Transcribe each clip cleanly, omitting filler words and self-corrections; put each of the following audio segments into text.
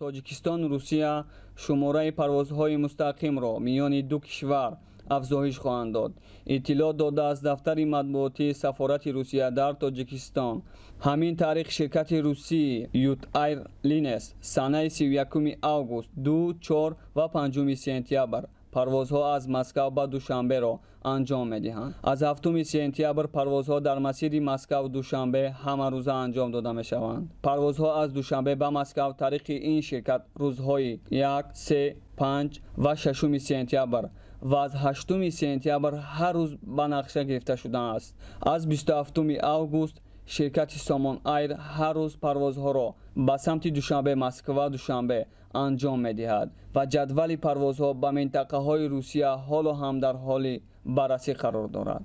тоҷикистон русия шумораи парвозҳои мустақимро миёни ду кишвар афзоиш хоҳанд дод. иттилоъ додааст дафтари матбуотии сафорати русия дар тоҷикистон. ҳамин тариқ ширкати русии Youth Airlines санаи 31 август 2, 4 ва 5 сентябр парвозҳо аз Москав ба Душанберо анҷом медиҳанд. аз 7 сентябр парвозҳо дар масири Москав-Душанбе ҳамарӯза анҷом дода мешаванд. парвозҳо аз Душанбе ба Москав тариқи ин ширкат рӯзҳои 1, 3, 5 ва 6 сентябр ва аз 8 сентябр ҳар рӯз ба нақша гирифта шудааст. аз 27 август ширкати Somon Air ҳар рӯз парвозҳоро ба самти Душанбе, Москва, Душанбе анҷом медиҳад ва ҷадвали парвозҳо ба минтақаҳои Русия ҳоло ҳам дар ҳоли баррасӣ қарор дорад.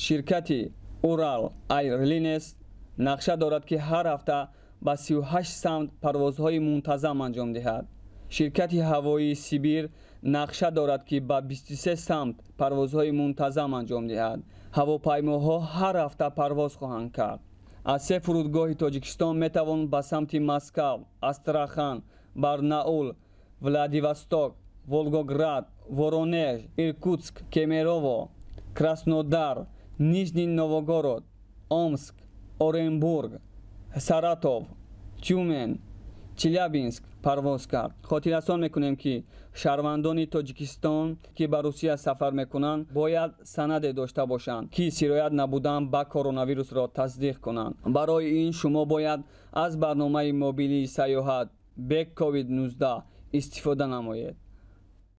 ширкати Ural Airlines нақша дорад ки ҳар ҳафта ба 38 самт парвозҳои мунтазам анҷом диҳад. ширкати ҳавоии Сибир нақша дорад ки ба 23 самт парвозҳои мунтазам анҷом диҳад. ҳавопаймоҳо ҳар ҳафта парвоз хоҳанд кард. аз се фурудгоҳи Тоҷикистон метавон ба самти Москав, Астрахан, Барнаул, Владивосток, Волгоград, Воронеж, Иркутск, Кемерово, Краснодар, Нижний Новгород, Омск, Оренбург, Саратов, Тюмен, Челябинск парвоз кард. хотиррасон мекунем ки шаҳрвандони Тоҷикистон ки ба Русия сафар мекунанд бояд санаде дошта бошанд ки сироят набудан ба коронавирусро тасдиқ кунанд. барои ин шумо бояд аз барномаи мобилии сайёҳат бек COVID-19 истифода намоед.